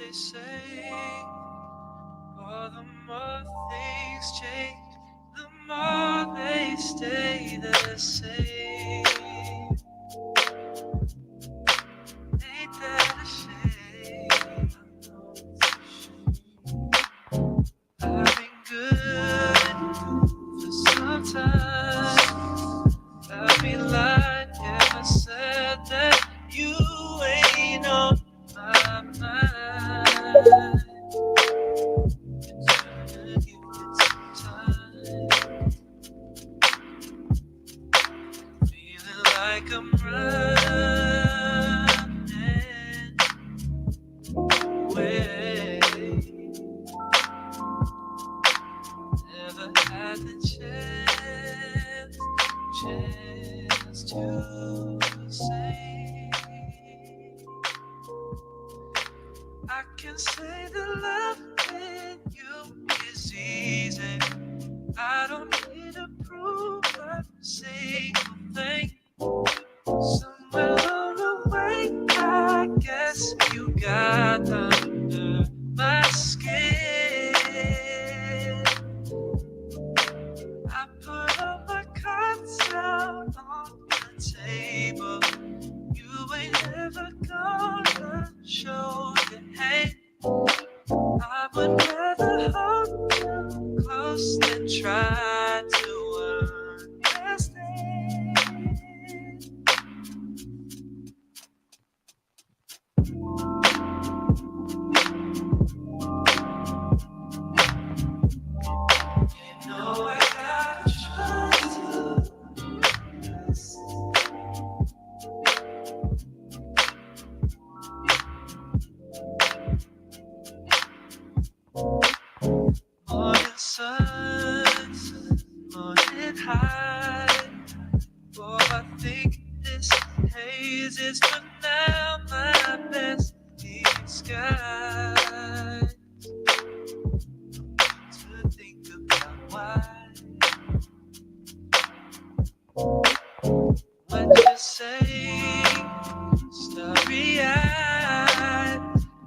they say, for the more things change, the more they stay the same. Ain't that a shame? I've been good for some time. I'll be lying if I said that you ain't on my mind. Trying to give it some time. Feeling like I'm running away. Never had the chance to say I can say that loving you is easy. I don't need to prove a single thing. Somewhere along the way, I guess you got under my skin. I put all my cards out on the table. You ain't ever gonna show your hand. I would rather hold you close than try to understand. You know I gotta trust you. Morning suns, morning high. Oh, I think this haze is for now my best disguise. To think about why. What you say, starry eyed.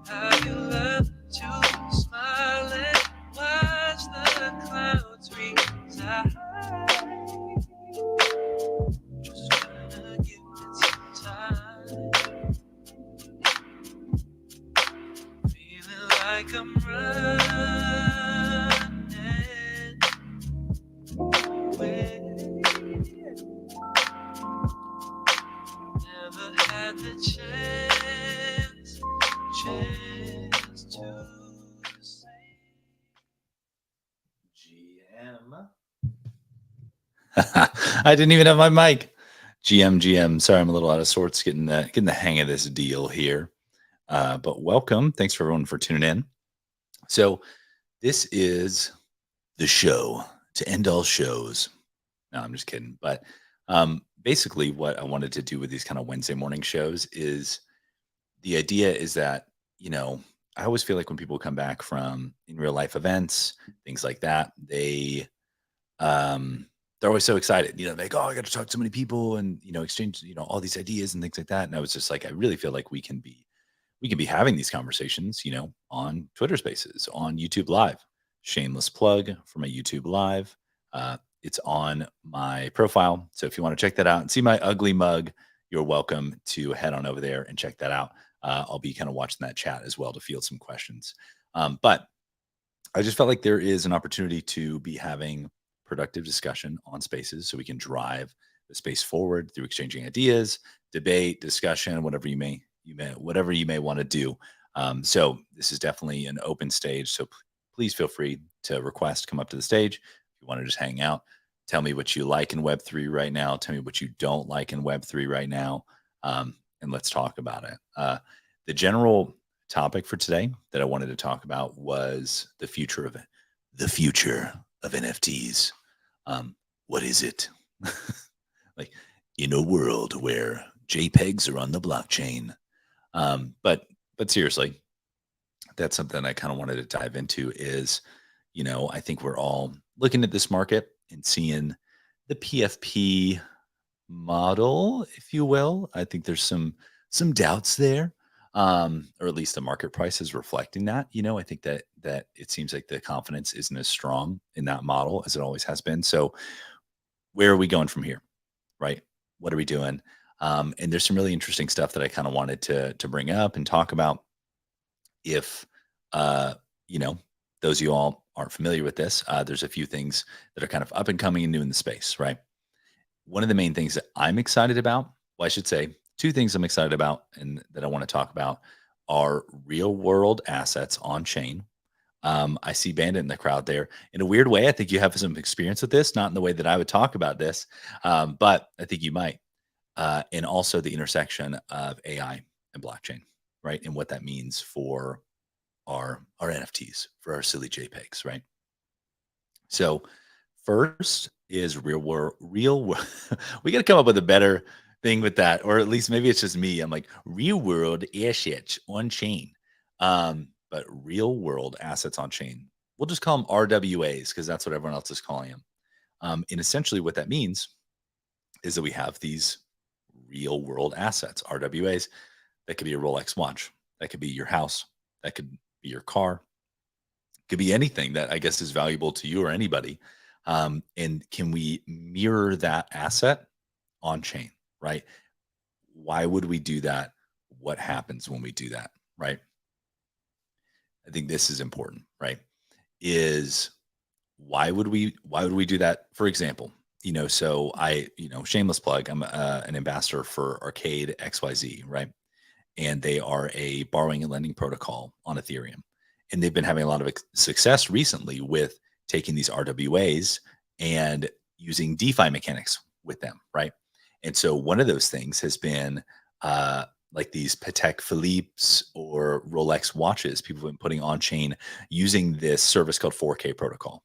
How you love to smile and watch the clouds reside. Just gonna give it some time. Feeling like I'm running away. Never had the chance to say. GM. I didn't even have my mic. GM. Sorry, I'm a little out of sorts getting the hang of this deal here. But welcome. Thanks for everyone for tuning in. So this is the show to end all shows. No, I'm just kidding. But basically what I wanted to do with these kind of Wednesday morning shows is the idea is that, I always feel like when people come back from in real life events, things like that, they're always so excited, like, oh, I got to talk to so many people and, exchange, all these ideas and things like that. And I was just like, I really feel like we can be having these conversations, on Twitter Spaces, on YouTube Live. Shameless plug for my YouTube Live. It's on my profile. So if you want to check that out and see my ugly mug, you're welcome to head on over there and check that out. I'll be kind of watching that chat as well to field some questions. But I just felt like there is an opportunity to be having productive discussion on Spaces so we can drive the space forward through exchanging ideas, debate, discussion, whatever you may want to do. So this is definitely an open stage. So please feel free to request, come up to the stage. If you want to just hang out, tell me what you like in Web3 right now. Tell me what you don't like in Web3 right now. And let's talk about it. The general topic for today that I wanted to talk about was the future of NFTs. What is it? Like, in a world where JPEGs are on the blockchain. But seriously, that's something I kind of wanted to dive into is, I think we're all looking at this market and seeing the PFP model, if you will. I think there's some doubts there. or at least the market price is reflecting that. I think that it seems like the confidence isn't as strong in that model as it always has been. So where are we going from here? Right? What are we doing? And there's some really interesting stuff that I kind of wanted to bring up and talk about. If uh, you know, those of you all aren't familiar with this, there's a few things that are kind of up and coming and new in the space, right? One of the main things that I'm excited about, well, I should say two things I'm excited about and that I want to talk about are real world assets on chain. I see Bandit in the crowd there. In a weird way, I think you have some experience with this, not in the way that I would talk about this, but I think you might. And also the intersection of AI and blockchain, right? And what that means for our NFTs, for our silly JPEGs, right? So first is real world, real world. We got to come up with a better thing with that, or at least maybe it's just me. I'm like real world assets on chain, but real world assets on chain. We'll just call them RWAs because that's what everyone else is calling them. And essentially, what that means is that we have these real world assets, RWAs. That could be a Rolex watch. That could be your house. That could be your car. Could be anything that I guess is valuable to you or anybody. And can we mirror that asset on chain, right? Why would we do that? What happens when we do that, right? I think this is important, right? Is why would we do that? For example, so shameless plug, I'm an ambassador for Arcade XYZ, right? And they are a borrowing and lending protocol on Ethereum. And they've been having a lot of success recently with taking these RWAs and using DeFi mechanics with them, right? And so one of those things has been like these Patek Philippe's or Rolex watches people have been putting on chain using this service called 4K protocol,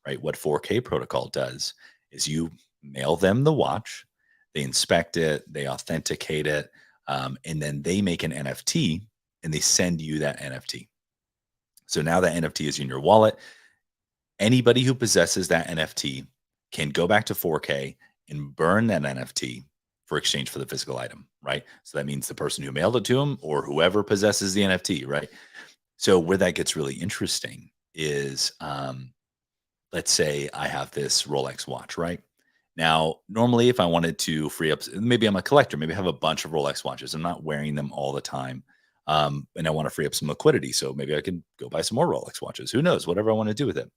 right? What 4K protocol does is you mail them the watch, they inspect it, they authenticate it, and then they make an NFT and they send you that NFT. So now that NFT is in your wallet. Anybody who possesses that NFT can go back to 4K and burn that NFT for exchange for the physical item, right? So that means the person who mailed it to them or whoever possesses the NFT, right? So where that gets really interesting is let's say I have this Rolex watch, right? Now, normally, if I wanted to free up, maybe I'm a collector, maybe I have a bunch of Rolex watches. I'm not wearing them all the time. And I want to free up some liquidity. So maybe I can go buy some more Rolex watches. Who knows? Whatever I want to do with it.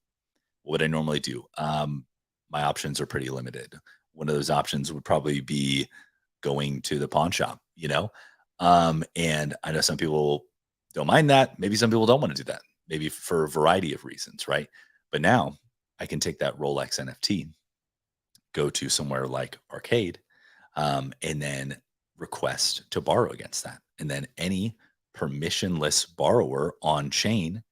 What would I normally do? My options are pretty limited. One of those options would probably be going to the pawn shop, and I know some people don't mind that. Maybe some people don't want to do that, maybe for a variety of reasons, right? But now I can take that Rolex NFT, go to somewhere like Arcade, and then request to borrow against that. And then any permissionless borrower on chain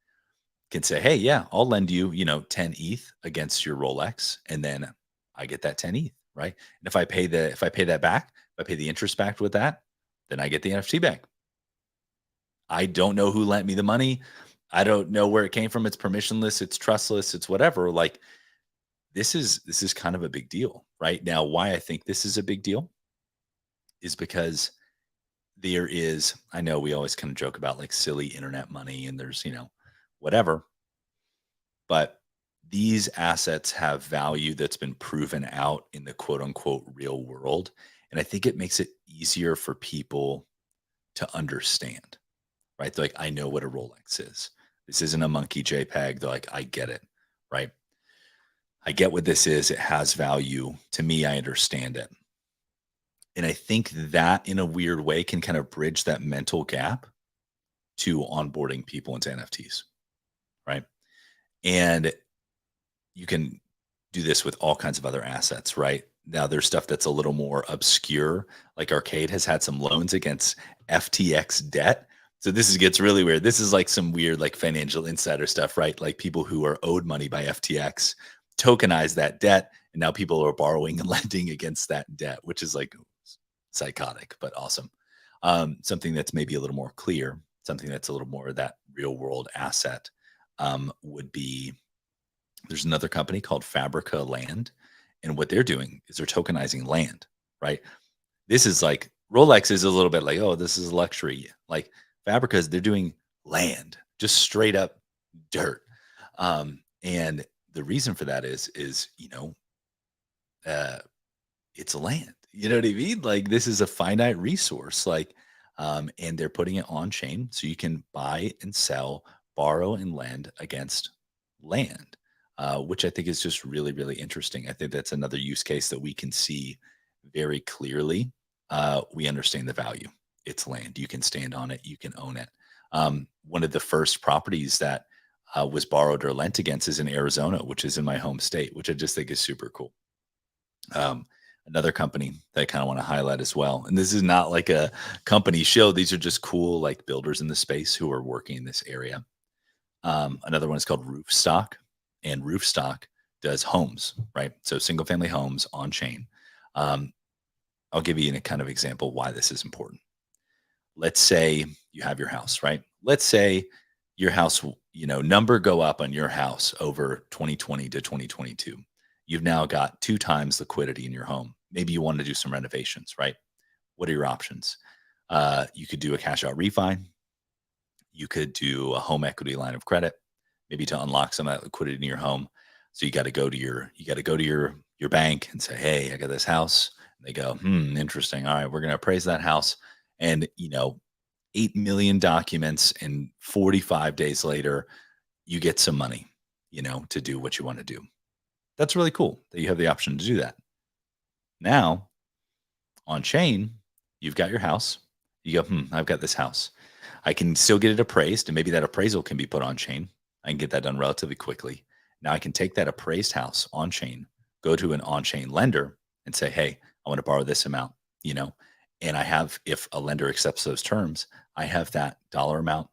can say, "Hey, yeah, I'll lend you, 10 ETH against your Rolex," and then I get that 10 ETH, right? And if I pay that back, if I pay the interest back with that, then I get the NFT back. I don't know who lent me the money. I don't know where it came from. It's permissionless, it's trustless, it's whatever. Like this is kind of a big deal, right? Now, why I think this is a big deal is because I know we always kind of joke about like silly internet money and there's, whatever, but these assets have value that's been proven out in the quote unquote real world. And I think it makes it easier for people to understand, right? They're like, I know what a Rolex is. This isn't a monkey JPEG. They're like, I get it, right? I get what this is. It has value. To me, I understand it. And I think that in a weird way can kind of bridge that mental gap to onboarding people into NFTs, right? And you can do this with all kinds of other assets, right? Now there's stuff that's a little more obscure, like Arcade has had some loans against FTX debt. So gets really weird. This is like some weird like financial insider stuff, right? Like people who are owed money by FTX tokenize that debt, and now people are borrowing and lending against that debt, which is like psychotic but awesome. Something that's maybe a little more clear, something that's a little more of that real world asset, would be there's another company called Fabrica Land, and what they're doing is they're tokenizing land, right? This is like Rolex is a little bit like, oh, this is luxury. Like Fabricas, they're doing land, just straight up dirt. And the reason for that is uh, it's land. You know what I mean? Like this is a finite resource. And they're putting it on chain so you can buy and sell, borrow and lend against land, which I think is just really, really interesting. I think that's another use case that we can see very clearly. We understand the value. It's land. You can stand on it. You can own it. One of the first properties that was borrowed or lent against is in Arizona, which is in my home state, which I just think is super cool. Um, Another company that I kind of want to highlight as well, and this is not like a company show. These are just cool like builders in the space who are working in this area. Another one is called Roofstock, and Roofstock does homes, right? So single family homes on chain. Um, I'll give you a kind of example why this is important. Let's say you have your house, right? Let's say your house, number go up on your house over 2020 to 2022. You've now got 2 times liquidity in your home. Maybe you want to do some renovations, right? What are your options? You could do a cash out refi. You could do a home equity line of credit, maybe to unlock some of that liquidity in your home. So you got to go to your bank and say, "Hey, I got this house." And they go, interesting. All right, we're going to appraise that house." And 8 million documents, and 45 days later, you get some money, to do what you want to do. That's really cool that you have the option to do that. Now, on chain, you've got your house. You go, I've got this house. I can still get it appraised, and maybe that appraisal can be put on chain. I can get that done relatively quickly. Now I can take that appraised house on chain, go to an on chain lender and say, "Hey, I want to borrow this amount," you know, and I have, if a lender accepts those terms, I have that dollar amount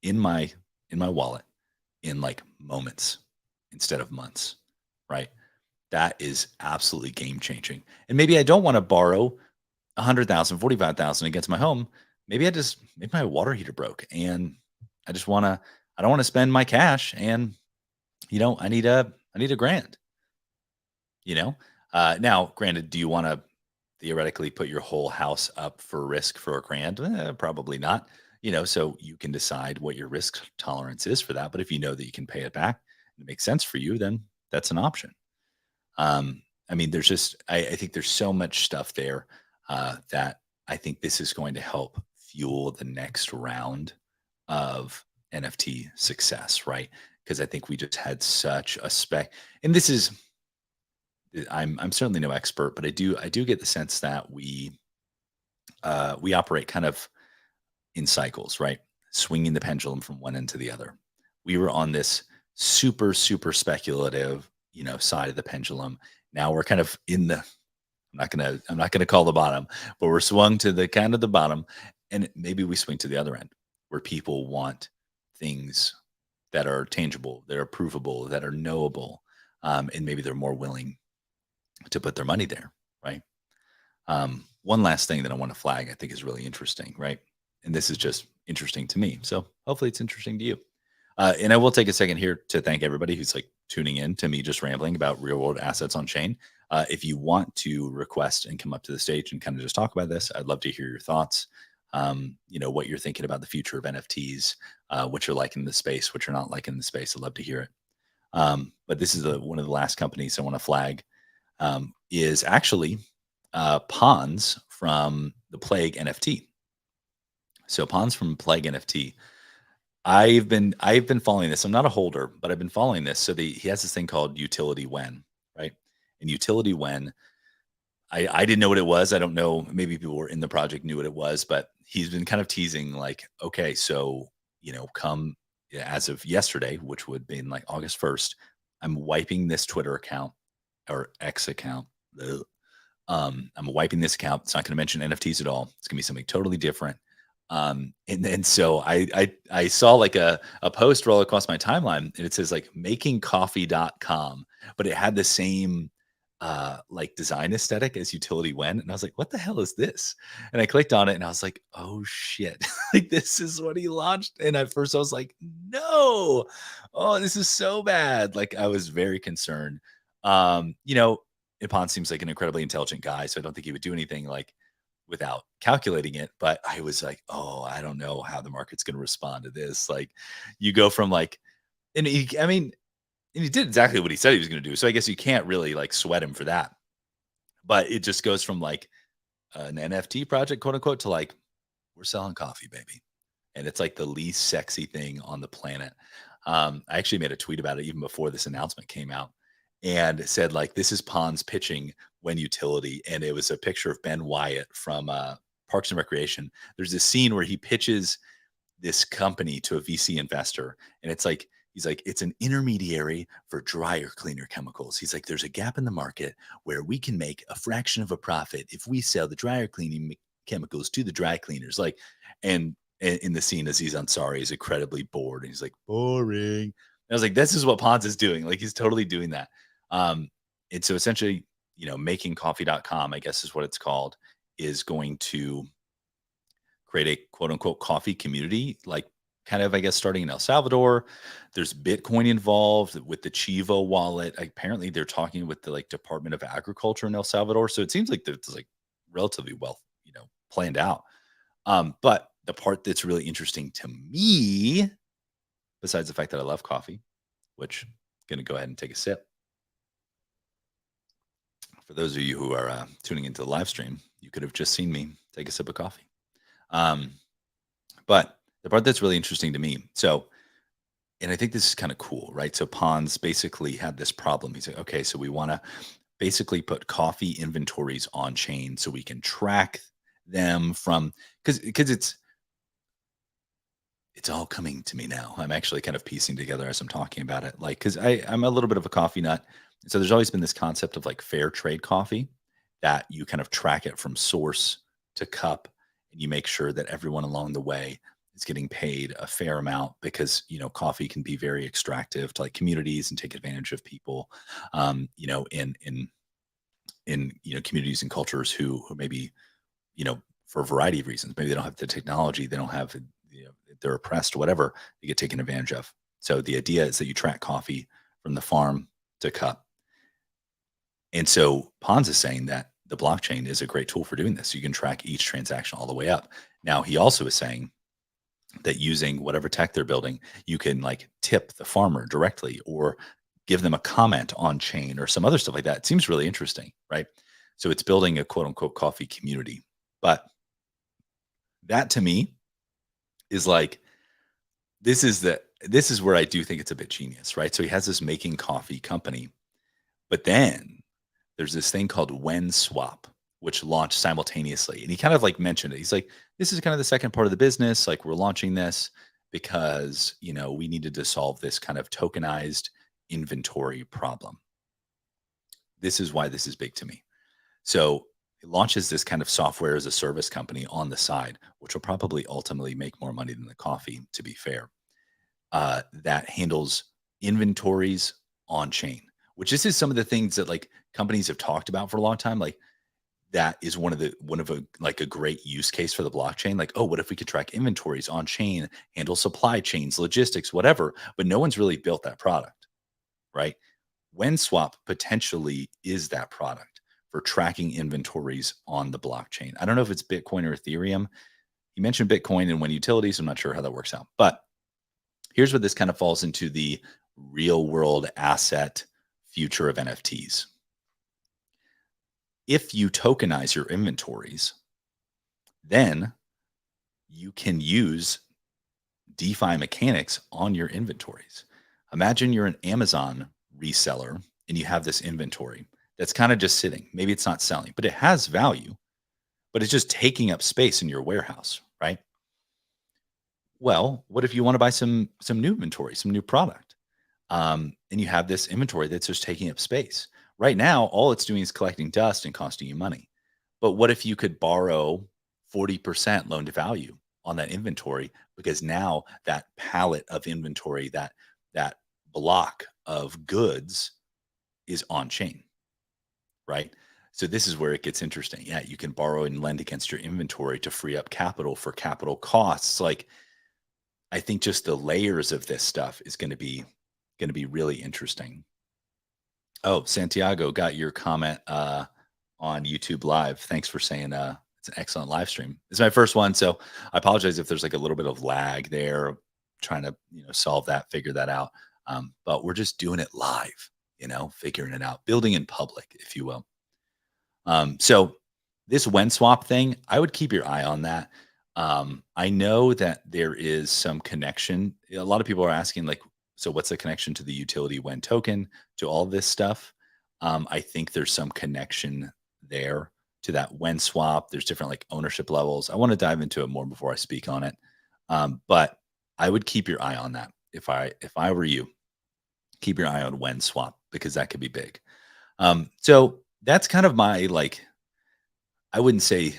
in my wallet in like moments instead of months, right? That is absolutely game changing. And maybe I don't want to borrow 100,000, 45,000 against my home. Maybe my water heater broke and I don't want to spend my cash, and I need a grand, you know? Now granted, do you want to theoretically put your whole house up for risk for a grand? Probably not. So you can decide what your risk tolerance is for that. But if you know that you can pay it back and it makes sense for you, then that's an option. I mean, I think there's so much stuff there that I think this is going to help fuel the next round of NFT success, right? Because I think we just had such a and this is, I'm certainly no expert, but I do get the sense that we operate kind of in cycles, right? Swinging the pendulum from one end to the other. We were on this super, super speculative, side of the pendulum. Now we're kind of in the, I'm not gonna call the bottom, but we're swung to the kind of the bottom, and maybe we swing to the other end where people want things that are tangible, that are provable, that are knowable, and maybe they're more willing to put their money there, right? One last thing that I want to flag, I think is really interesting, right? And this is just interesting to me. So hopefully it's interesting to you. And I will take a second here to thank everybody who's like tuning in to me just rambling about real world assets on chain. If you want to request and come up to the stage and kind of just talk about this, I'd love to hear your thoughts. What you're thinking about the future of NFTs, what you're liking in the space, what you're not liking in the space. I'd love to hear it. But this is one of the last companies I want to flag, is actually Pawns from the Plague NFT. So Pawns from Plague NFT. I've been following this. I'm not a holder, but I've been following this. So he has this thing called utility when, right? And utility when, I didn't know what it was. I don't know. Maybe people were in the project knew what it was, but he's been kind of teasing like, okay, so come as of yesterday, which would be in like August 1st, I'm wiping this Twitter account or X account. I'm wiping this account. It's not going to mention NFTs at all. It's going to be something totally different. And then so I saw like a post roll across my timeline, and it says like makingcoffee.com, but it had the same like design aesthetic as utility when, and I was like, what the hell is this? And I clicked on it and I was like, oh shit, like this is what he launched. And at first I was like, no, oh, this is so bad. Like I was very concerned. Ipan seems like an incredibly intelligent guy, so I don't think he would do anything like without calculating it. But I was like, oh, I don't know how the market's going to respond to this. Like, you go from like, and I mean, and he did exactly what he said he was going to do. So I guess you can't really like sweat him for that. But it just goes from like an NFT project, quote unquote, to like, we're selling coffee, baby. And it's like the least sexy thing on the planet. I actually made a tweet about it even before this announcement came out and said, like, this is Pons pitching when utility. And it was a picture of Ben Wyatt from Parks and Recreation. There's this scene where he pitches this company to a VC investor. And it's like, he's like, it's an intermediary for dryer cleaner chemicals. He's like, there's a gap in the market where we can make a fraction of a profit if we sell the dryer cleaning chemicals to the dry cleaners. Like, and in the scene, Aziz Ansari is incredibly bored and he's like, boring. And I was like, this is what Pons is doing. Like, he's totally doing that. And so essentially, makingcoffee.com, I guess is what it's called, is going to create a quote unquote coffee community, like kind of, I guess, starting in El Salvador. There's Bitcoin involved with the Chivo wallet. Apparently, they're talking with the like Department of Agriculture in El Salvador. So it seems like it's like relatively well, planned out. But the part that's really interesting to me, besides the fact that I love coffee, which I'm going to go ahead and take a sip. For those of you who are tuning into the live stream, you could have just seen me take a sip of coffee. But the part that's really interesting to me, so, and I think this is kind of cool, right? So Pons basically had this problem. He's like, okay, so we want to basically put coffee inventories on chain so we can track them from, because it's all coming to me now. I'm actually kind of piecing together as I'm talking about it. Like, because I'm a little bit of a coffee nut. So there's always been this concept of like fair trade coffee, that you kind of track it from source to cup and you make sure that everyone along the way is getting paid a fair amount, because coffee can be very extractive to like communities and take advantage of people, in communities and cultures who maybe, for a variety of reasons, maybe they don't have the technology, they don't have, they're oppressed, whatever, they get taken advantage of. So the idea is that you track coffee from the farm to cup. And so Pons is saying that the blockchain is a great tool for doing this. You can track each transaction all the way up. Now, he also is saying that using whatever tech they're building, you can like tip the farmer directly or give them a comment on chain or some other stuff like that. It seems really interesting, right? So it's building a quote unquote coffee community. But that to me is like, this is where I do think it's a bit genius, right? So he has this making coffee company, but then there's this thing called When Swap, which launched simultaneously. And he kind of like mentioned it. He's like, this is kind of the second part of the business. Like, we're launching this because, we needed to solve this kind of tokenized inventory problem. This is why this is big to me. So it launches this kind of software as a service company on the side, which will probably ultimately make more money than the coffee, to be fair, that handles inventories on chain, which this is some of the things that like companies have talked about for a long time. Like, that is one of a great use case for the blockchain. Like, oh, what if we could track inventories on chain, handle supply chains, logistics, whatever, but no one's really built that product, right? WenSwap potentially is that product for tracking inventories on the blockchain. I don't know if it's Bitcoin or Ethereum. You mentioned Bitcoin and when utilities. I'm not sure how that works out, but here's where this kind of falls into the real world asset future of NFTs. If you tokenize your inventories, then you can use DeFi mechanics on your inventories. Imagine you're an Amazon reseller and you have this inventory that's kind of just sitting. Maybe it's not selling, but it has value, but it's just taking up space in your warehouse, right? Well, what if you want to buy some new inventory, some new product? And you have this inventory that's just taking up space. Right now, all it's doing is collecting dust and costing you money. But what if you could borrow 40% loan to value on that inventory? Because now that pallet of inventory, that block of goods is on chain, right? So this is where it gets interesting. Yeah, you can borrow and lend against your inventory to free up capital for capital costs. Like, I think just the layers of this stuff is going to be really interesting. Oh, Santiago, got your comment on YouTube Live. Thanks for saying It's an excellent live stream. It's my first one, so I apologize if there's like a little bit of lag there, trying to solve that, figure that out. But we're just doing it live, figuring it out, building in public, if you will. So this when swap thing, I would keep your eye on that. I know that there is some connection. A lot of people are asking, like, so what's the connection to the utility when token to all this stuff? I think there's some connection there to that when swap. There's different like ownership levels. I want to dive into it more before I speak on it. But I would keep your eye on that. If I were you, keep your eye on when swap because that could be big. So that's kind of my like, I wouldn't say,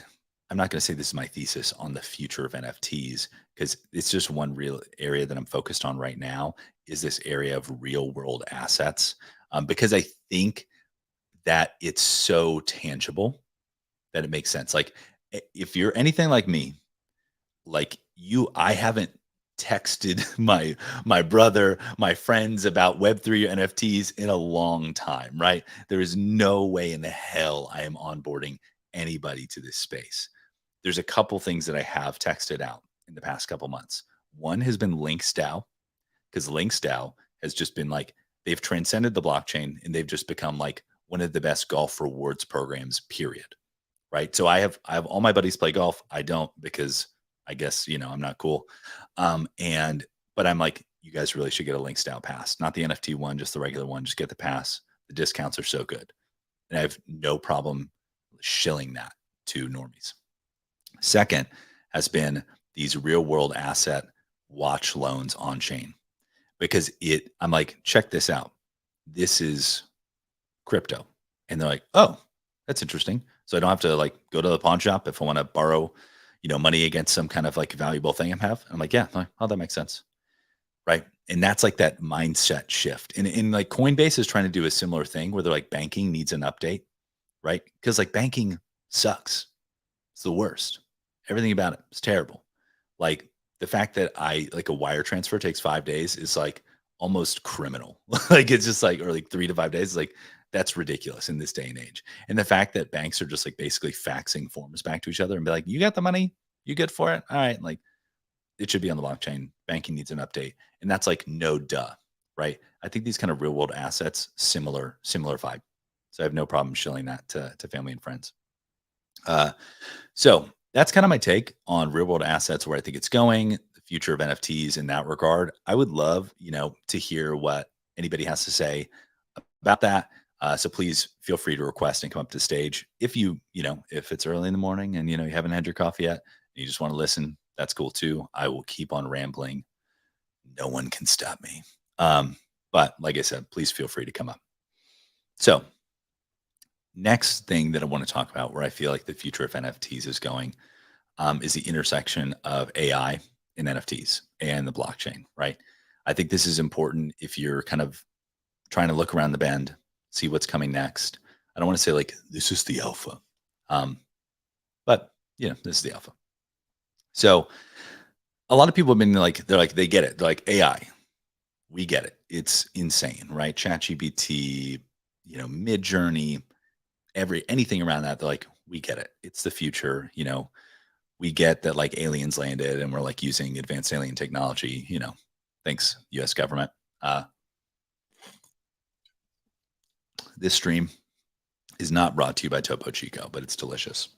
I'm not going to say this is my thesis on the future of NFTs because it's just one real area that I'm focused on right now is this area of real world assets. Because I think that it's so tangible that it makes sense. Like if you're anything like me, like you, I haven't texted my brother, my friends about Web3 or NFTs in a long time, right? There is no way in the hell I am onboarding anybody to this space. There's a couple things that I have texted out in the past couple months. One has been LinksDAO, because LinksDAO has just been like, they've transcended the blockchain and they've just become like one of the best golf rewards programs, period. Right. So I have all my buddies play golf. I don't because I guess, I'm not cool. But I'm like, you guys really should get a LinksDAO pass, not the NFT one, just the regular one. Just get the pass. The discounts are so good. And I have no problem shilling that to normies. Second has been these real world asset watch loans on chain because I'm like, check this out. This is crypto. And they're like, oh, that's interesting. So I don't have to like go to the pawn shop if I want to borrow, money against some kind of like valuable thing I have. I'm like, yeah, oh, that makes sense. Right. And that's like that mindset shift. And like Coinbase is trying to do a similar thing where they're like banking needs an update, right? Because like banking sucks. It's the worst. Everything about it is terrible. Like the fact that I like a wire transfer takes 5 days is like almost criminal. Like it's just like, or like 3 to 5 days, like that's ridiculous in this day and age. And the fact that banks are just like basically faxing forms back to each other and be like, you got the money, you good for it? All right. Like it should be on the blockchain. Banking needs an update. And that's like no duh. Right. I think these kind of real world assets, similar vibe. So I have no problem shilling that to family and friends. So that's kind of my take on real world assets, where I think it's going, the future of NFTs in that regard. I would love, to hear what anybody has to say about that. So please feel free to request and come up to the stage. If if it's early in the morning and, you haven't had your coffee yet, and you just want to listen, that's cool too. I will keep on rambling. No one can stop me. But like I said, please feel free to come up. So next thing that I want to talk about where I feel like the future of NFTs is going is the intersection of AI and NFTs and the blockchain, right? I think this is important if you're kind of trying to look around the bend, see what's coming next. I don't want to say like, this is the alpha. But this is the alpha. So a lot of people have been like, they get it. They're like AI, we get it. It's insane, right? ChatGPT, Mid Journey, anything around that. They're like, we get it. It's the future. We get that like aliens landed and we're like using advanced alien technology. Thanks U.S. government. This stream is not brought to you by Topo Chico, but it's delicious.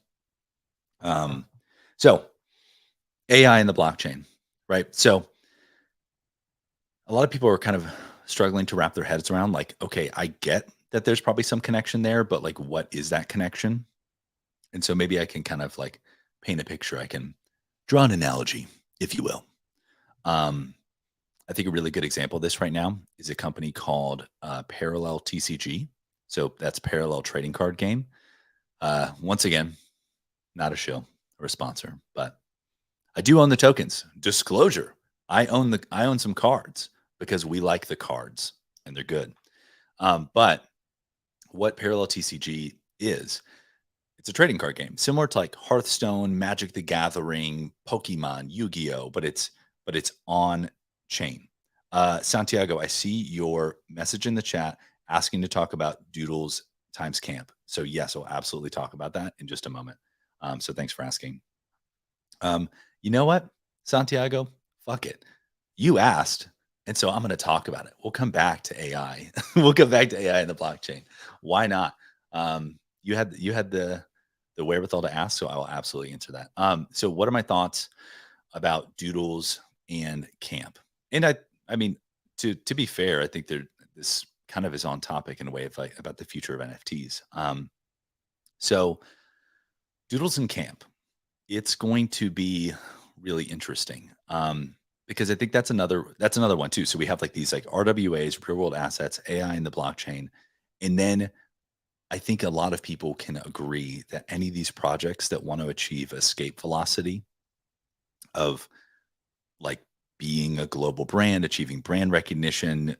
So AI and the blockchain, right? So a lot of people are kind of struggling to wrap their heads around like, okay, I get that there's probably some connection there, but like, what is that connection? And so maybe I can kind of like paint a picture. I can draw an analogy, if you will. I think a really good example of this right now is a company called Parallel TCG. So that's Parallel Trading Card Game. Once again, not a shill or a sponsor, but I do own the tokens. Disclosure: I own some cards because we like the cards and they're good. But what Parallel TCG is, it's a trading card game similar to like Hearthstone, Magic the Gathering, Pokemon, Yu-Gi-Oh, but it's on chain. Santiago, I see your message in the chat asking to talk about Doodles times camp. So yes, we'll absolutely talk about that in just a moment. So thanks for asking. Um, you know what, Santiago? Fuck it. You asked, and so I'm going to talk about it. We'll come back to AI. We'll come back to AI and the blockchain. Why not? You had the wherewithal to ask, so I will absolutely answer that. So what are my thoughts about doodles and camp? And I mean, to be fair, I think this kind of is on topic in a way of like about the future of NFTs. So doodles and camp. It's going to be really interesting, because I think that's another one too. So we have like these like RWAs, real world assets, AI in the blockchain, and then I think a lot of people can agree that any of these projects that want to achieve escape velocity of like being a global brand, achieving brand recognition,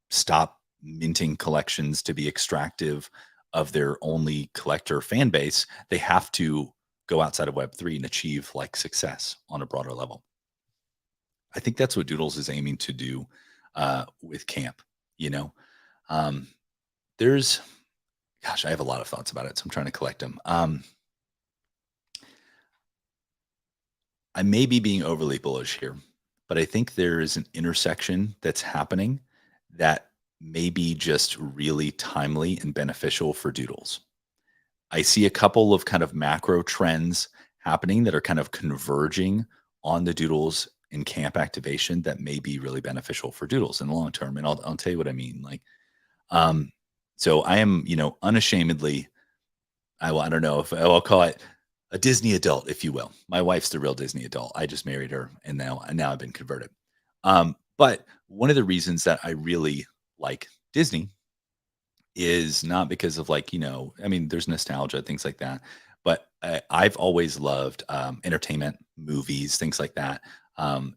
stop minting collections to be extractive of their only collector fan base, they have to go outside of Web3 and achieve like success on a broader level. I think that's what Doodles is aiming to do with Camp. You know, um, there's, gosh, I have a lot of thoughts about it, so I'm trying to collect them. I may be being overly bullish here, but I think there is an intersection that's happening that may be just really timely and beneficial for Doodles. I see a couple of kind of macro trends happening that are kind of converging on the Doodles and camp activation that may be really beneficial for Doodles in the long term. And I'll tell you what I mean. Um, so I am, unashamedly, I don't know if I'll call it a Disney adult, if you will. My wife's the real Disney adult. I just married her, and now I've been converted. But one of the reasons that I really like Disney is not because of like, I mean, there's nostalgia, things like that. But I've always loved entertainment, movies, things like that. Um,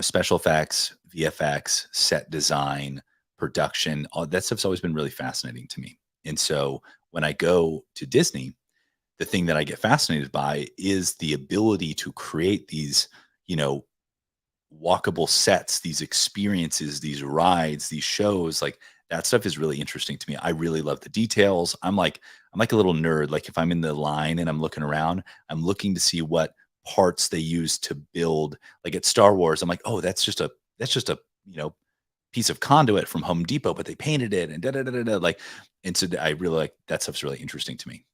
special effects, VFX, set design, production, all that stuff's always been really fascinating to me. And so when I go to Disney, the thing that I get fascinated by is the ability to create these, you know, walkable sets, these experiences, these rides, these shows, like that stuff is really interesting to me. I really love the details. I'm like a little nerd. Like if I'm in the line and I'm looking around, I'm looking to see what parts they use to build. Like at Star Wars, I'm like, oh, that's just a piece of conduit from Home Depot, but they painted it and da da da da da. Like, and so I really like that stuff's really interesting to me.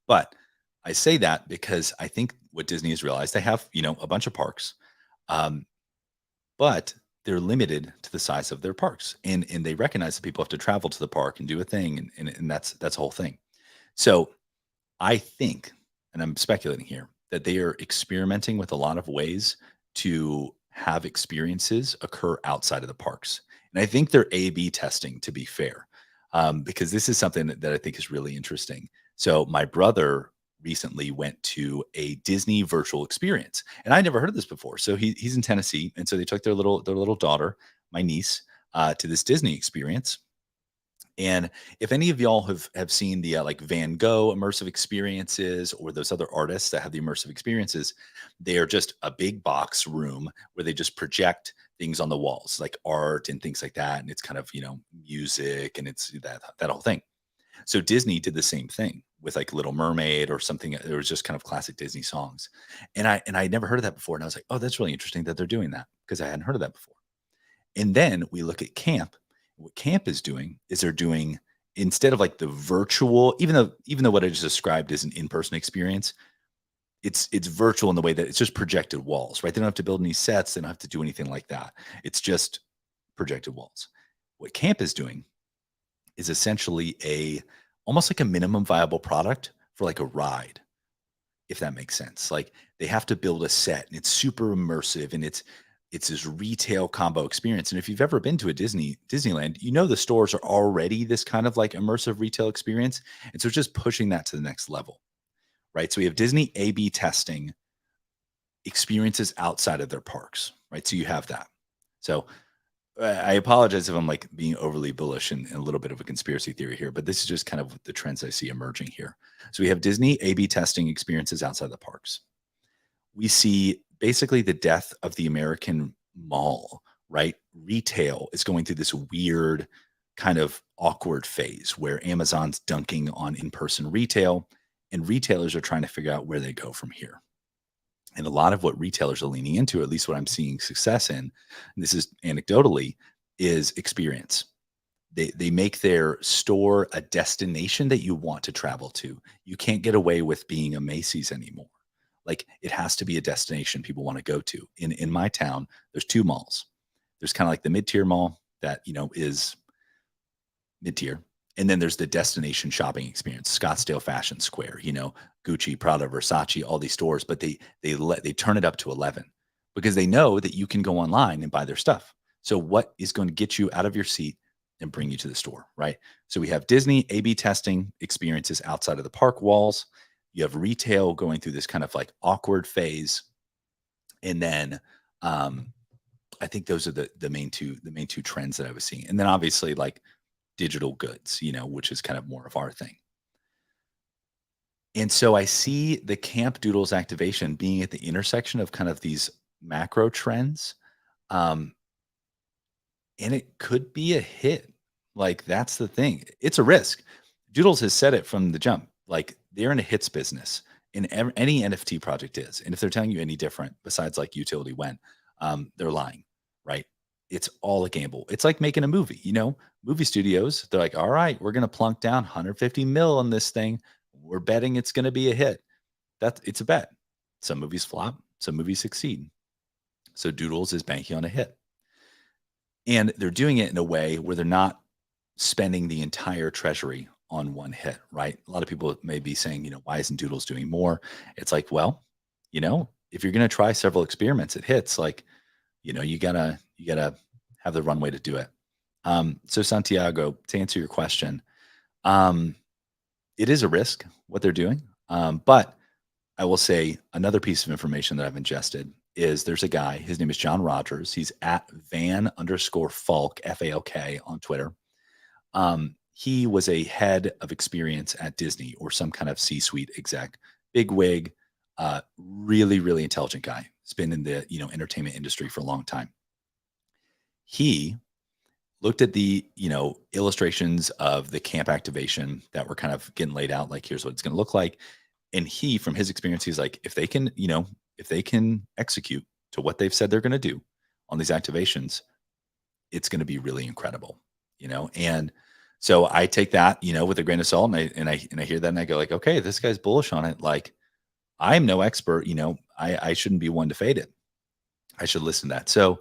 But I say that because I think what Disney has realized they have, a bunch of parks. Um, but they're limited to the size of their parks, and they recognize that people have to travel to the park and do a thing, and that's a whole thing. So I think, and I'm speculating here, that they are experimenting with a lot of ways to have experiences occur outside of the parks. And I think they're A/B testing, to be fair, because this is something that I think is really interesting. So my brother recently went to a Disney virtual experience, and I never heard of this before. So he's in Tennessee, and so they took their little daughter, my niece, to this Disney experience, and if any of y'all have seen the like Van Gogh immersive experiences or those other artists that have the immersive experiences, they are just a big box room where they just project things on the walls, like art and things like that. And it's kind of, music and it's that whole thing. So Disney did the same thing with like Little Mermaid or something. There was just kind of classic Disney songs. And I never heard of that before. And I was like, oh, that's really interesting that they're doing that because I hadn't heard of that before. And then we look at camp. What camp is doing is they're doing, instead of like the virtual, even though what I just described is an in-person experience, it's virtual in the way that it's just projected walls, right? They don't have to build any sets, they don't have to do anything like that. It's just projected walls. What camp is doing is essentially a almost like a minimum viable product for like a ride, if that makes sense. Like they have to build a set and it's super immersive and it's this retail combo experience. And if you've ever been to a Disneyland, the stores are already this kind of like immersive retail experience. And so it's just pushing that to the next level, right? So we have Disney A/B testing experiences outside of their parks, right? So you have that. So I apologize if I'm like being overly bullish and a little bit of a conspiracy theory here, but this is just kind of the trends I see emerging here. So we have Disney A/B testing experiences outside the parks. We see basically the death of the American mall, right? Retail is going through this weird kind of awkward phase where Amazon's dunking on in-person retail And retailers are trying to figure out where they go from here. And a lot of what retailers are leaning into, at least what I'm seeing success in, and this is anecdotally, is experience. They make their store a destination that you want to travel to. You can't get away with being a Macy's anymore. Like, it has to be a destination people want to go to. In my town, there's 2 malls. There's kind of like the mid-tier mall that, is mid-tier. And then there's the destination shopping experience, Scottsdale Fashion Square, Gucci, Prada, Versace, all these stores, but they turn it up to 11 because they know that you can go online and buy their stuff. So what is going to get you out of your seat and bring you to the store, right? So we have Disney A/B testing experiences outside of the park walls. You have retail going through this kind of like awkward phase, and then I think those are the main two trends that I was seeing. And then obviously like digital goods, which is kind of more of our thing. And so I see the Camp Doodles activation being at the intersection of kind of these macro trends. Um, and it could be a hit. Like, that's the thing. It's a risk. Doodles has said it from the jump. Like, they're in a hits business, and any NFT project is. And if they're telling you any different, besides like utility when, they're lying, right? It's all a gamble. It's like making a movie. Movie studios, they're like, all right, we're going to plunk down 150 mil on this thing. We're betting it's going to be a hit. It's a bet. Some movies flop, some movies succeed. So Doodles is banking on a hit. And they're doing it in a way where they're not spending the entire treasury on one hit, right? A lot of people may be saying, why isn't Doodles doing more? It's like, well, if you're going to try several experiments at hits, like, you gotta have the runway to do it. So Santiago, to answer your question, it is a risk what they're doing. But I will say another piece of information that I've ingested is there's a guy, his name is John Rogers. He's at Van_Falk, Falk on Twitter. He was a head of experience at Disney or some kind of C-suite exec, big wig, really, really intelligent guy. He's been in the, entertainment industry for a long time. He looked at the, illustrations of the camp activation that were kind of getting laid out, like, here's what it's going to look like. And he, from his experience, he's like, if they can execute to what they've said they're going to do on these activations, it's going to be really incredible, And so I take that, with a grain of salt, and I hear that and I go like, okay, this guy's bullish on it. Like, I'm no expert, I shouldn't be one to fade it. I should listen to that. So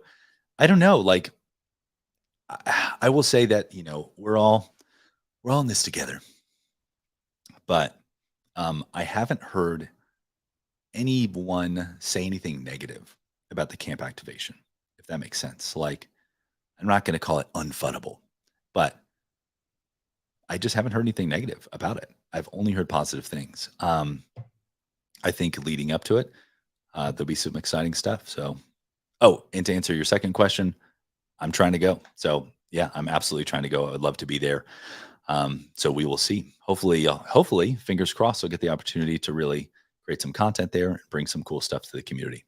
I don't know, like, I will say that, we're all in this together, but I haven't heard anyone say anything negative about the camp activation, if that makes sense. Like, I'm not going to call it unfunnable, but I just haven't heard anything negative about it. I've only heard positive things. I think leading up to it, there'll be some exciting stuff. So, and to answer your second question, I'm trying to go. So yeah, I'm absolutely trying to go. I would love to be there. So we will see. Hopefully, fingers crossed, I'll get the opportunity to really create some content there and bring some cool stuff to the community.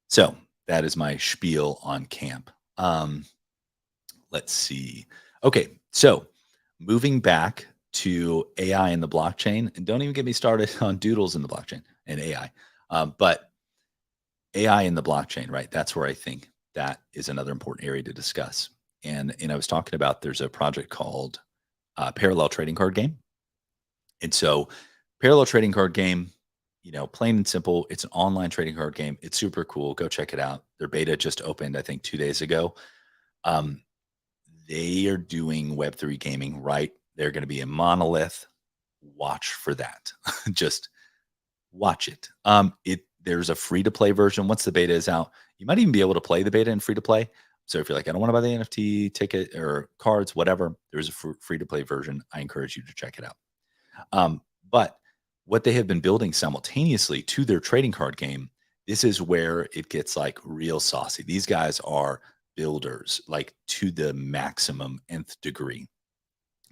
So that is my spiel on camp. Let's see. Okay, so moving back to AI in the blockchain, and don't even get me started on doodles in the blockchain and AI, but AI in the blockchain, right? That's where I think that is another important area to discuss. And I was talking about, there's a project called Parallel Trading Card Game. And so Parallel Trading Card Game, plain and simple, it's an online trading card game. It's super cool. Go check it out. Their beta just opened, I think, 2 days ago. They are doing Web3 gaming, right? They're going to be a monolith. Watch for that. Just watch it. There's a free-to-play version. Once the beta is out, you might even be able to play the beta in free-to-play. So if you're like, I don't want to buy the NFT ticket or cards, whatever, there's a free-to-play version. I encourage you to check it out. But what they have been building simultaneously to their trading card game, this is where it gets like real saucy. These guys are builders, like to the maximum nth degree.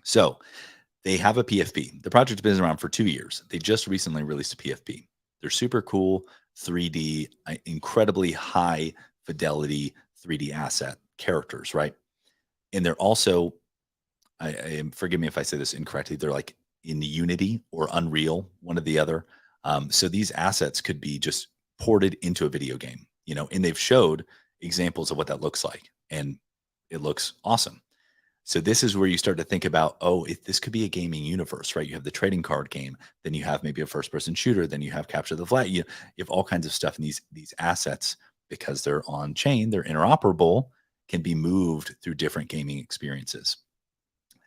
So they have a PFP. The project's been around for 2 years. They just recently released a PFP. They're super cool, 3D, incredibly high fidelity 3D asset characters, right? And they're also, forgive me if I say this incorrectly, they're like in Unity or Unreal, one or the other. So these assets could be just ported into a video game, and they've showed examples of what that looks like, and it looks awesome. So this is where you start to think about, oh, if this could be a gaming universe, right? You have the trading card game, then you have maybe a first-person shooter, then you have capture the flag. You have all kinds of stuff, and these assets, because they're on chain, they're interoperable, can be moved through different gaming experiences.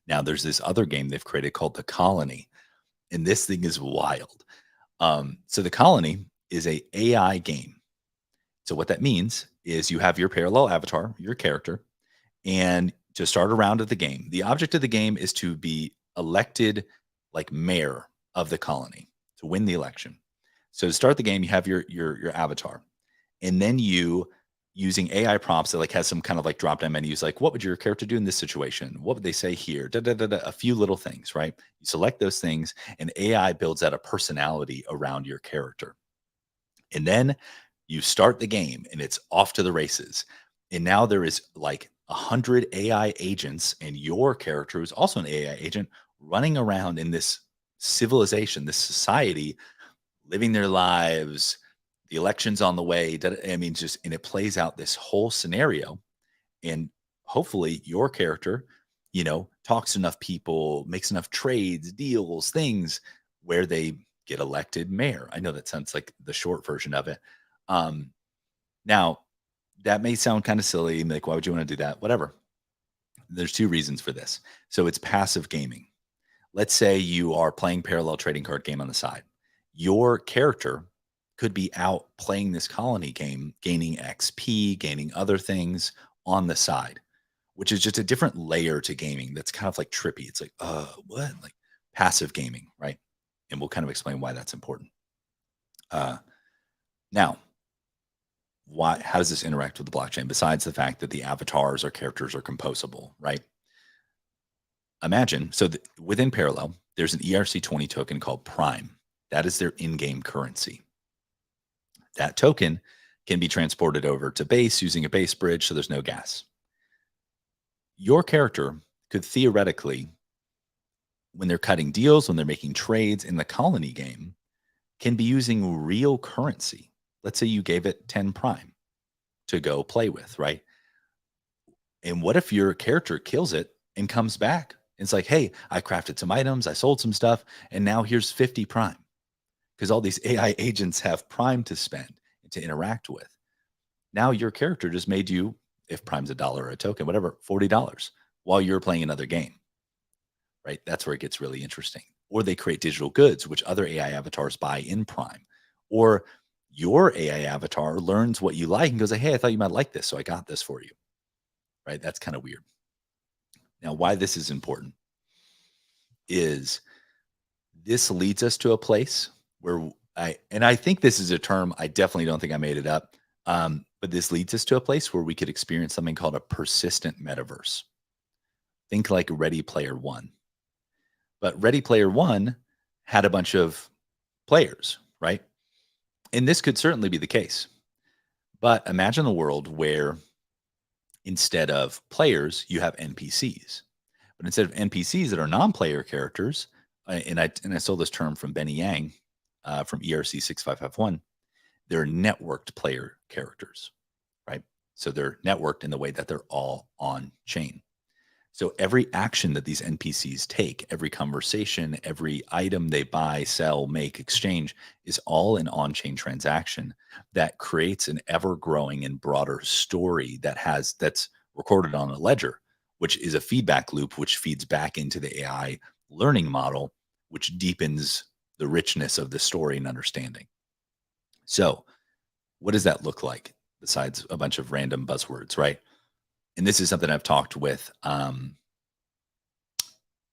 Now, there's this other game they've created called The Colony, and this thing is wild. So The Colony is a AI game. So what that means is you have your parallel avatar, your character, and to start a round of the game, the object of the game is to be elected like mayor of the colony to win the election. So to start the game, you have your avatar, and then you using AI prompts that like has some kind of like drop down menus, like what would your character do in this situation? What would they say here? Da, da, da, da, a few little things, right? You select those things, and AI builds out a personality around your character. And then you start the game and it's off to the races. And now there is like 100 AI agents, and your character is also an AI agent running around in this civilization, this society, living their lives. The election's on the way. I mean, just, and it plays out this whole scenario. And hopefully your character, talks to enough people, makes enough trades, deals, things where they get elected mayor. I know that sounds like the short version of it. Um, Now, that may sound kind of silly. Like, why would you want to do that? Whatever. There's two reasons for this. So it's passive gaming. Let's say you are playing parallel trading card game on the side. Your character could be out playing this colony game, gaining XP, gaining other things on the side, which is just a different layer to gaming that's kind of like trippy. It's like, what? Like passive gaming, right? And we'll kind of explain why that's important. Uh, Now, how does this interact with the blockchain besides the fact that the avatars or characters are composable, right? Imagine, so within Parallel, there's an ERC20 token called Prime. That is their in-game currency. That token can be transported over to base using a base bridge, so there's no gas. Your character could theoretically, when they're cutting deals, when they're making trades in the colony game, can be using real currency. Let's say you gave it 10 Prime to go play with, right? And what if your character kills it and comes back? It's like, hey, I crafted some items, I sold some stuff, and now here's 50 Prime. Because all these AI agents have Prime to spend and to interact with. Now your character just made you, if Prime's a dollar or a token, whatever, $40 while you're playing another game, right? That's where it gets really interesting. Or they create digital goods, which other AI avatars buy in Prime. Or your AI avatar learns what you like and goes, like, hey, I thought you might like this, so I got this for you, right? That's kind of weird. Now, why this is important is this leads us to a place where I think this is a term, I definitely don't think I made it up. But this leads us to a place where we could experience something called a persistent metaverse. Think like Ready Player One. But Ready Player One had a bunch of players, right? And this could certainly be the case. But imagine a world where instead of players, you have NPCs. But instead of NPCs that are non-player characters, and I stole this term from Benny Yang from ERC 6551, they're networked player characters, right? So they're networked in the way that they're all on chain. So every action that these NPCs take, every conversation, every item they buy, sell, make, exchange is all an on-chain transaction that creates an ever-growing and broader story that's recorded on a ledger, which is a feedback loop, which feeds back into the AI learning model, which deepens the richness of the story and understanding. So what does that look like besides a bunch of random buzzwords, right? And this is something I've talked with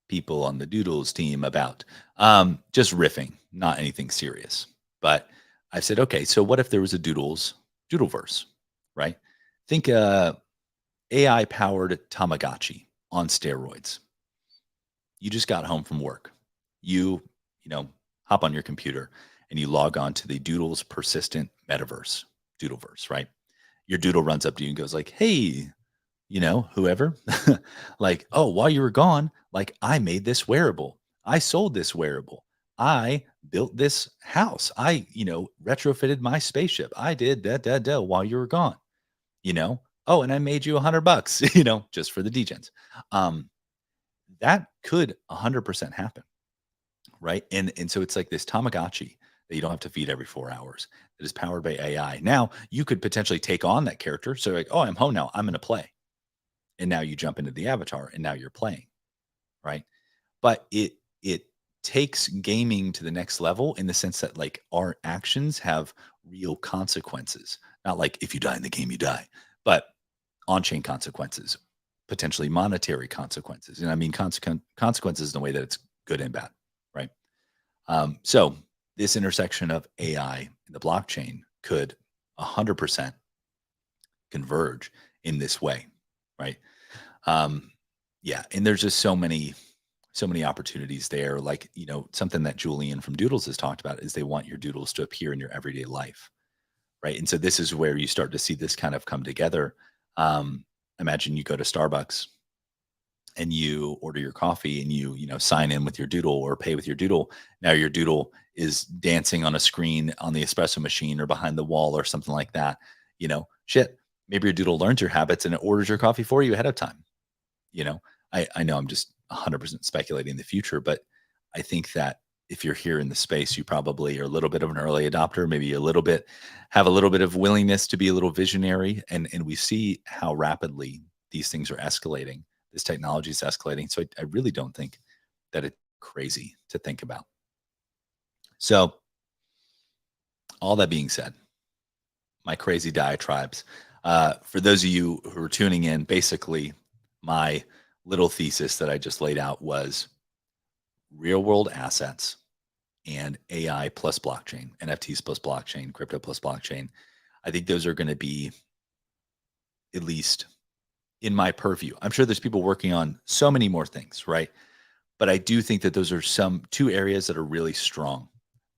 people on the Doodles team about, just riffing, not anything serious. But I've said, okay, so what if there was a Doodleverse, right? Think AI powered Tamagotchi on steroids. You just got home from work. You hop on your computer and you log on to the Doodles persistent metaverse, Doodleverse, right? Your Doodle runs up to you and goes like, hey, whoever, like, oh, while you were gone, like I made this wearable. I sold this wearable. I built this house. I, retrofitted my spaceship. I did da while you were gone, you know? Oh, and I made you $100, just for the degens. Um, that could 100% happen, right? And so it's like this Tamagotchi that you don't have to feed every 4 hours that is powered by AI. Now, you could potentially take on that character. So like, "Oh, I'm home now. I'm gonna play." And now you jump into the avatar and now you're playing, right? But it takes gaming to the next level in the sense that, like, our actions have real consequences. Not like if you die in the game, you die, but on-chain consequences, potentially monetary consequences. And I mean consequences in the way that it's good and bad, right? So this intersection of AI and the blockchain could 100% converge in this way, right? Um, yeah, and there's just so many opportunities there. Like, something that Julian from Doodles has talked about is they want your doodles to appear in your everyday life, right? And so this is where you start to see this kind of come together. Imagine you go to Starbucks and you order your coffee and you sign in with your doodle or pay with your doodle. Now your doodle is dancing on a screen on the espresso machine or behind the wall or something like that. Shit. Maybe your doodle learns your habits and it orders your coffee for you ahead of time. You know, I know I'm just 100% speculating the future, but I think that if you're here in the space, you probably are a little bit of an early adopter, maybe have a little bit of willingness to be a little visionary. And we see how rapidly these things are escalating. This technology is escalating. So I really don't think that it's crazy to think about. So all that being said, my crazy diatribes. For those of you who are tuning in, basically, my little thesis that I just laid out was real world assets and AI plus blockchain, NFTs plus blockchain, crypto plus blockchain. I think those are going to be, at least in my purview. I'm sure there's people working on so many more things, right? But I do think that those are some two areas that are really strong,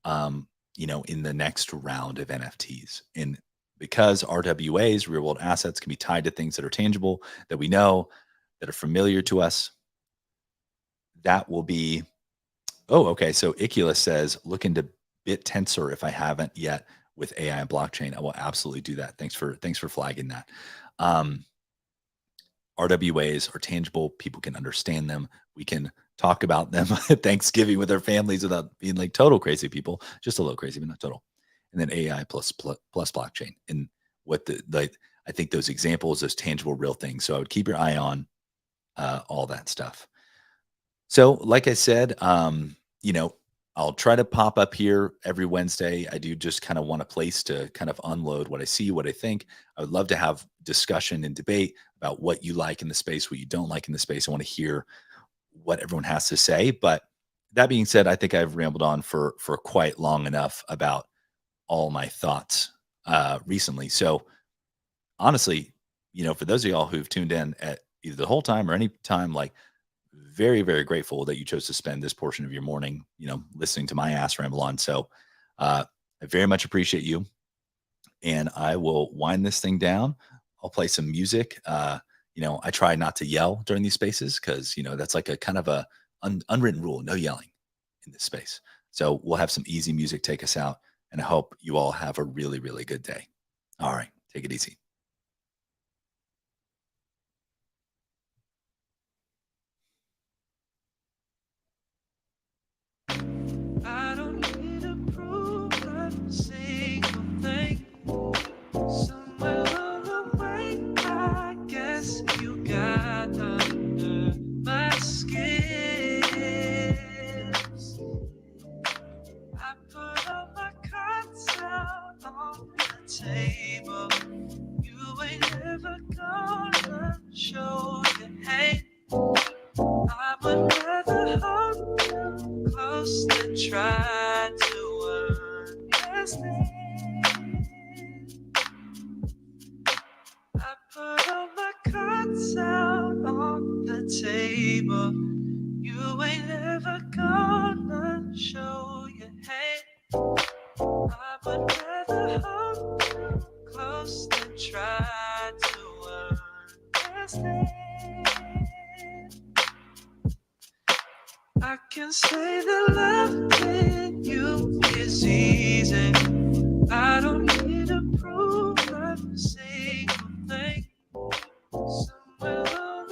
in the next round of NFTs. And because RWAs, real world assets, can be tied to things that are tangible, that we know, that are familiar to us, that will be. Oh, okay. So Iculus says, look into Bit Tensor if I haven't yet with AI and blockchain. I will absolutely do that. Thanks for flagging that. Um, RWAs are tangible. People can understand them. We can talk about them at Thanksgiving with our families without being like total crazy people, just a little crazy, but not total. And then AI plus blockchain. And what I think those examples, those tangible, real things. So I would keep your eye on all that stuff. So, like I said, I'll try to pop up here every Wednesday. I do just kind of want a place to kind of unload what I see, what I think. I would love to have discussion and debate about what you like in the space, what you don't like in the space. I want to hear what everyone has to say. But that being said, I think I've rambled on for quite long enough about all my thoughts recently. So honestly, for those of y'all who've tuned in at either the whole time or any time, like, very, very grateful that you chose to spend this portion of your morning, listening to my ass ramble on. So I very much appreciate you. And I will wind this thing down. I'll play some music. I try not to yell during these spaces because, that's like a kind of a unwritten rule, no yelling in this space. So we'll have some easy music take us out. And I hope you all have a really, really good day. All right. Take it easy. I don't need to prove a single thing. Somewhere along the way, I guess you got under my skin. I put all my cards out on the table. You ain't ever gonna show your hand. I would rather hold you close than try to understand. I put all my cards out on the table. You ain't ever gonna show your hand. I would rather hold you close than try to understand. I I can say that love